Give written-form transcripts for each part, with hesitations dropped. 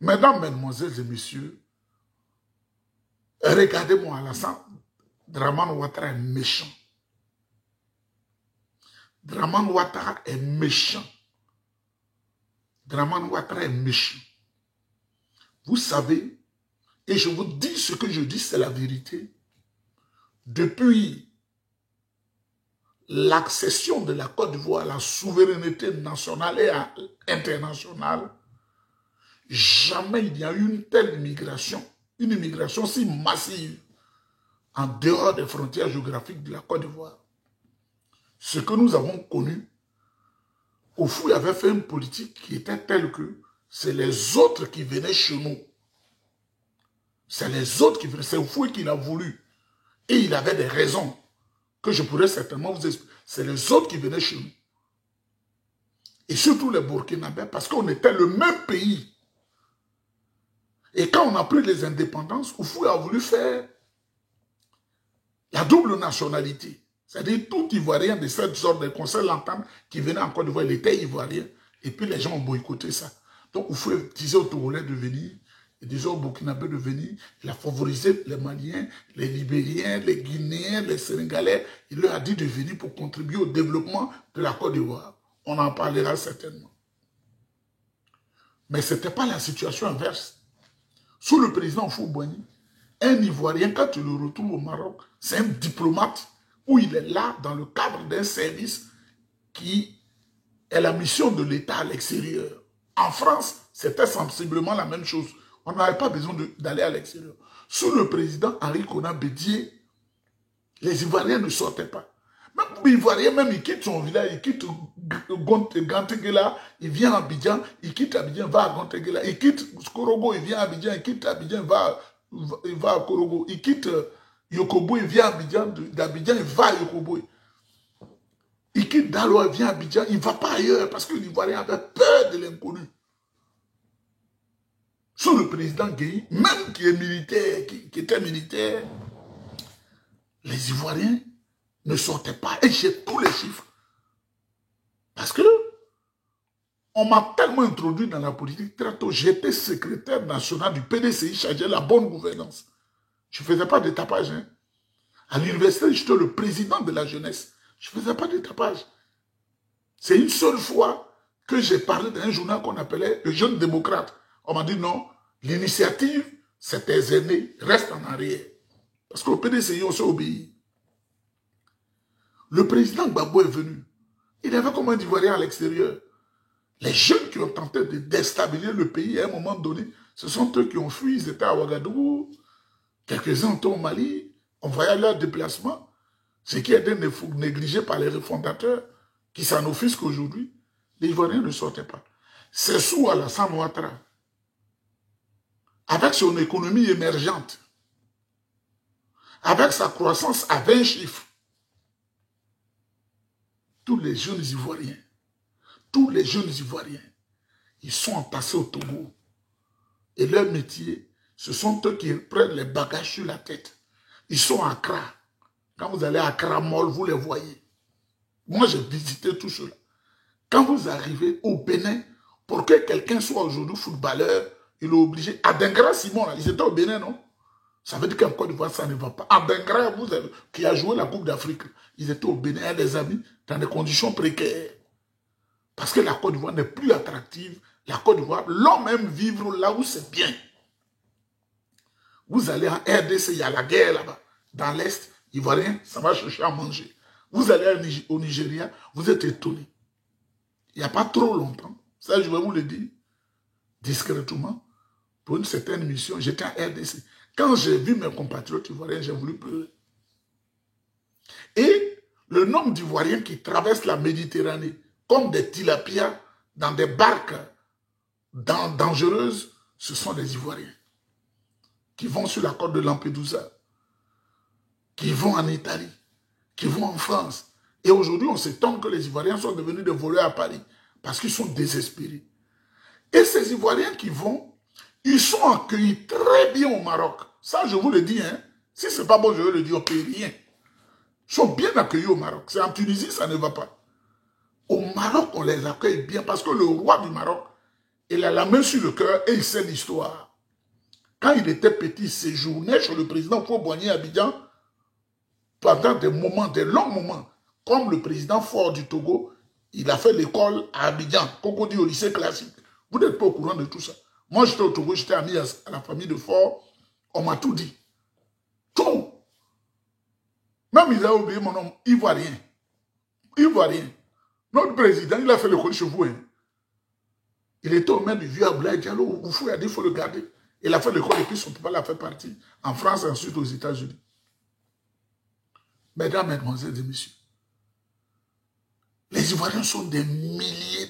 Mesdames, mesdemoiselles et messieurs, regardez-moi Alassane. Dramane Ouattara est méchant. Dramane Ouattara est méchant. Dramane Ouattara est méchant. Vous savez, et je vous dis ce que je dis, c'est la vérité. Depuis l'accession de la Côte d'Ivoire à la souveraineté nationale et internationale, jamais il n'y a eu une telle immigration, une immigration si massive en dehors des frontières géographiques de la Côte d'Ivoire. Ce que nous avons connu, Oufouille avait fait une politique qui était telle que c'est les autres qui venaient chez nous. C'est les autres qui venaient. C'est Oufouille qui l'a voulu. Et il avait des raisons que je pourrais certainement vous expliquer. C'est les autres qui venaient chez nous. Et surtout les Burkinabés, parce qu'on était le même pays. Et quand on a pris les indépendances, Oufouille a voulu faire la double nationalité. C'est-à-dire tout Ivoirien de cette sorte de conseil l'entente qui venait en Côte d'Ivoire, il était Ivoirien. Et puis les gens ont boycotté ça. Donc Oufouille disait aux Togolais de venir, il disait aux Burkinabés de venir, il a favorisé les Maliens, les Libériens, les Guinéens, les Sénégalais. Il leur a dit de venir pour contribuer au développement de la Côte d'Ivoire. On en parlera certainement. Mais ce n'était pas la situation inverse. Sous le président Houphouët-Boigny, un Ivoirien, quand tu le retrouves au Maroc, c'est un diplomate où il est là dans le cadre d'un service qui est la mission de l'État à l'extérieur. En France, c'était sensiblement la même chose. On n'avait pas besoin d'aller à l'extérieur. Sous le président Henri Konan Bédié, les Ivoiriens ne sortaient pas. Même l'Ivoirien, même il quitte son village, il quitte Ganteguela, il vient à Abidjan, il quitte Abidjan, va à Ganteguela, il quitte Korogo, il vient à Abidjan, il quitte Abidjan, il va à Korogo, il quitte Yokobo, il vient à Abidjan, d'Abidjan, il va à Yokobo. Il quitte Daloa, il vient à Abidjan, il ne va pas ailleurs parce que l'Ivoirien avait peur de l'inconnu. Sous le président Gueye, même qui est militaire, qui était militaire, les Ivoiriens ne sortaient pas. Et j'ai tous les chiffres. Parce que on m'a tellement introduit dans la politique très tôt. J'étais secrétaire national du PDCI, chargé de la bonne gouvernance. Je ne faisais pas de tapage. Hein. À l'université, j'étais le président de la jeunesse. Je ne faisais pas de tapage. C'est une seule fois que j'ai parlé d'un journal qu'on appelait le Jeune démocrate. On m'a dit non, l'initiative, c'est tes aînés, reste en arrière. Parce qu'au PDCI, on s'est obéi. Le président Gbagbo est venu. Il avait comme un Ivoirien à l'extérieur. Les jeunes qui ont tenté de déstabiliser le pays à un moment donné, ce sont eux qui ont fui, ils étaient à Ouagadougou. Quelques-uns étaient au Mali, on voyait leur déplacement. Ce qui était négligé par les refondateurs qui s'en offusquent aujourd'hui. Les Ivoiriens ne sortaient pas. C'est sous Alassane Ouattara, avec son économie émergente, avec sa croissance à 20 chiffres, tous les jeunes Ivoiriens, ils sont entassés au Togo. Et leur métier, ce sont eux qui prennent les bagages sur la tête. Ils sont à Accra. Quand vous allez à Accra Mall, vous les voyez. Moi, j'ai visité tout cela. Quand vous arrivez au Bénin, pour que quelqu'un soit aujourd'hui footballeur, il est obligé. Adingra Simon, ils étaient au Bénin, non? Ça veut dire qu'en Côte d'Ivoire, ça ne va pas. Adingra, qui a joué la Coupe d'Afrique, ils étaient au Bénin, des amis, dans des conditions précaires. Parce que la Côte d'Ivoire n'est plus attractive. La Côte d'Ivoire, l'homme aime vivre là où c'est bien. Vous allez en RDC, il y a la guerre là-bas. Dans l'Est, Ivoirien, ça va chercher à manger. Vous allez au Nigeria, vous êtes étonné. Il n'y a pas trop longtemps, ça je vais vous le dire, discrètement, pour une certaine mission, j'étais en RDC. Quand j'ai vu mes compatriotes ivoiriens, j'ai voulu pleurer. Et le nombre d'Ivoiriens qui traversent la Méditerranée, comme des tilapias, dans des barques dangereuses, ce sont des Ivoiriens qui vont sur la côte de Lampedusa, qui vont en Italie, qui vont en France. Et aujourd'hui, on s'étonne que les Ivoiriens sont devenus des voleurs à Paris, parce qu'ils sont désespérés. Et ces Ivoiriens qui vont, ils sont accueillis très bien au Maroc. Ça, je vous le dis, hein. Si ce n'est pas bon, je vais le dire, on ne paye rien. Ils sont bien accueillis au Maroc. C'est en Tunisie, ça ne va pas. Au Maroc, on les accueille bien, parce que le roi du Maroc Il a la main sur le cœur et il sait l'histoire. Quand il était petit, il séjournait chez le président Faure-Boigny à Abidjan pendant des moments, des longs moments. Comme le président Faure du Togo, il a fait l'école à Abidjan, qu'on dit au lycée classique. Vous n'êtes pas au courant de tout ça. Moi, j'étais au Togo, j'étais ami à la famille de Faure. On m'a tout dit. Tout. Même ils ont oublié mon nom, ivoirien. Ivoirien. Notre président, il a fait l'école chez vous. Hein. Il était au maire du vieux Abdoulaye Diallo. Il a dit, il faut le garder. Il a fait l'école et puis son papa l'a fait partir en France et ensuite aux États-Unis. Mesdames, mesdemoiselles et messieurs, les Ivoiriens sont des milliers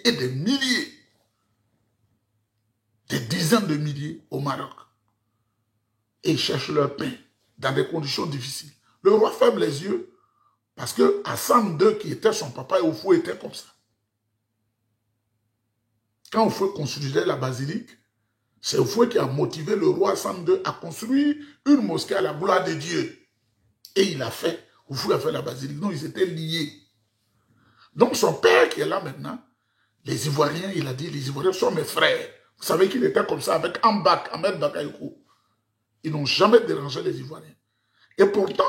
et des milliers. Des dizaines de milliers au Maroc. Et ils cherchent leur pain dans des conditions difficiles. Le roi ferme les yeux parce que Hassan II, qui était son papa, et Oufou était comme ça. Quand Oufou construisait la basilique, c'est Oufou qui a motivé le roi Hassan II à construire une mosquée à la gloire de Dieu. Et il a fait, Oufou a fait la basilique. Donc ils étaient liés. Donc son père qui est là maintenant, les Ivoiriens, il a dit, les Ivoiriens sont mes frères. Vous savez qu'il était comme ça avec Ambak, Ahmed Bakayoko. Ils n'ont jamais dérangé les Ivoiriens. Et pourtant,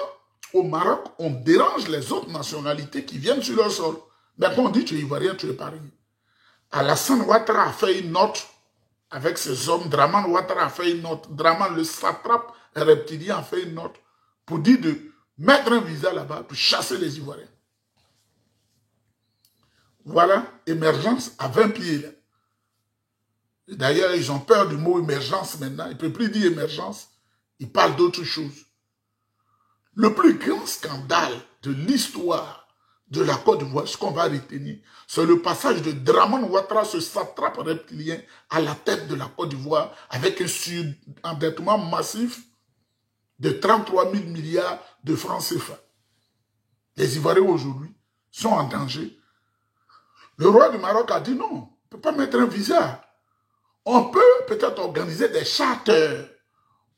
au Maroc, on dérange les autres nationalités qui viennent sur leur sol. Mais quand on dit tu es Ivoirien, tu es pareil. Alassane Ouattara a fait une note avec ses hommes. Draman Ouattara a fait une note. Draman, le satrape reptilien, a fait une note pour dire de mettre un visa là-bas pour chasser les Ivoiriens. Voilà, émergence à 20 pieds. Là. D'ailleurs, ils ont peur du mot émergence maintenant. Ils ne peuvent plus dire émergence. Ils parlent d'autre chose. Le plus grand scandale de l'histoire de la Côte d'Ivoire, ce qu'on va retenir, c'est le passage de Draman Ouattara, ce satrape reptilien, à la tête de la Côte d'Ivoire, avec un surendettement massif de 33 000 milliards de francs CFA. Les Ivoiriens aujourd'hui sont en danger. Le roi du Maroc a dit non, on ne peut pas mettre un visa. On peut peut-être organiser des charters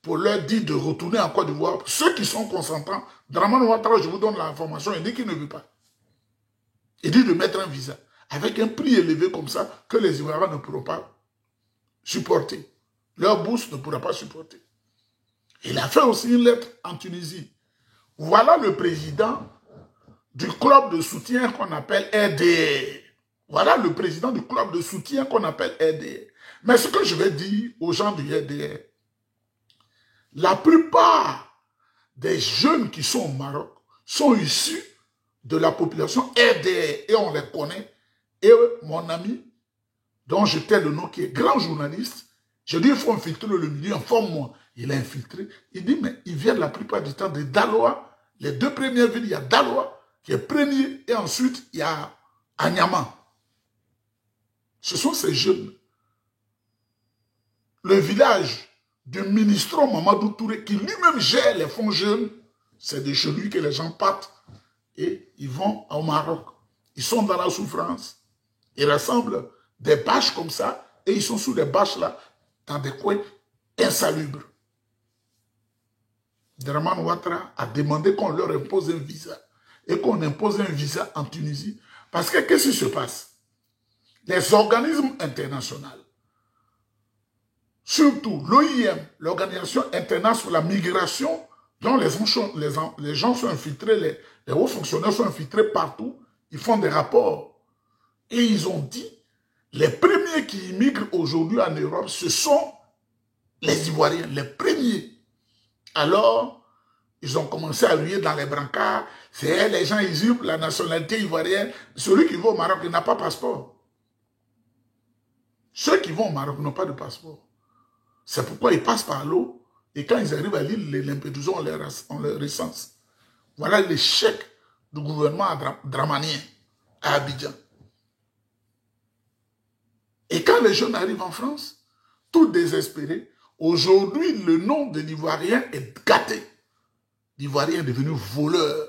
pour leur dire de retourner en Côte d'Ivoire. Ceux qui sont consentants, Draman Ouattara, je vous donne l'information, il dit qu'il ne veut pas. Il dit de mettre un visa avec un prix élevé comme ça que les Ivoiriens ne pourront pas supporter. Leur bourse ne pourra pas supporter. Il a fait aussi une lettre en Tunisie. Voilà le président du club de soutien qu'on appelle RDR. Voilà le président du club de soutien qu'on appelle RDR. Mais ce que je vais dire aux gens du RDR, la plupart des jeunes qui sont au Maroc sont issus de la population RDR et on les connaît. Et mon ami, dont je tais le nom, qui est grand journaliste, je dis il faut infiltrer le milieu, informe-moi. Il a infiltré. Il dit mais ils viennent la plupart du temps de Daloa. Les deux premières villes, il y a Daloa qui est premier et ensuite il y a Anyama. Ce sont ces jeunes. Le village du ministre Mamadou Touré, qui lui-même gère les fonds jeunes, c'est de chez lui que les gens partent et ils vont au Maroc. Ils sont dans la souffrance. Ils rassemblent des bâches comme ça et ils sont sous des bâches là, dans des coins insalubres. Draman Ouattara a demandé qu'on leur impose un visa et qu'on impose un visa en Tunisie. Parce que qu'est-ce qui se passe? Les organismes internationaux, surtout l'OIM, l'Organisation internationale sur la migration, dont les gens sont infiltrés, les hauts fonctionnaires sont infiltrés partout, ils font des rapports. Et ils ont dit, les premiers qui immigrent aujourd'hui en Europe, ce sont les Ivoiriens, les premiers. Alors, ils ont commencé à ruer dans les brancards, c'est les gens usurpent la nationalité ivoirienne. Celui qui va au Maroc, il n'a pas de passeport. Ceux qui vont au Maroc n'ont pas de passeport. C'est pourquoi ils passent par l'eau et quand ils arrivent à l'île, les Lampedusa, on les recense. Voilà l'échec du gouvernement dramanien à Abidjan. Et quand les jeunes arrivent en France, tout désespérés, aujourd'hui, le nom de l'Ivoirien est gâté. L'Ivoirien est devenu voleur.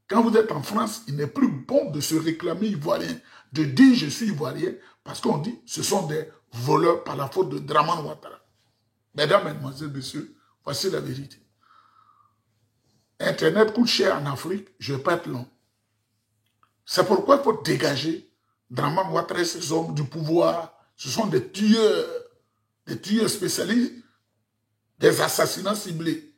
Quand vous êtes en France, il n'est plus bon de se réclamer Ivoirien, de dire je suis Ivoirien, parce qu'on dit ce sont des voleurs par la faute de Draman Ouattara. Mesdames, Mesdemoiselles, Messieurs, voici la vérité. Internet coûte cher en Afrique, je ne vais pas être long. C'est pourquoi il faut dégager Draman Ouattara et ses hommes du pouvoir Ce sont des tueurs spécialistes, des assassinats ciblés.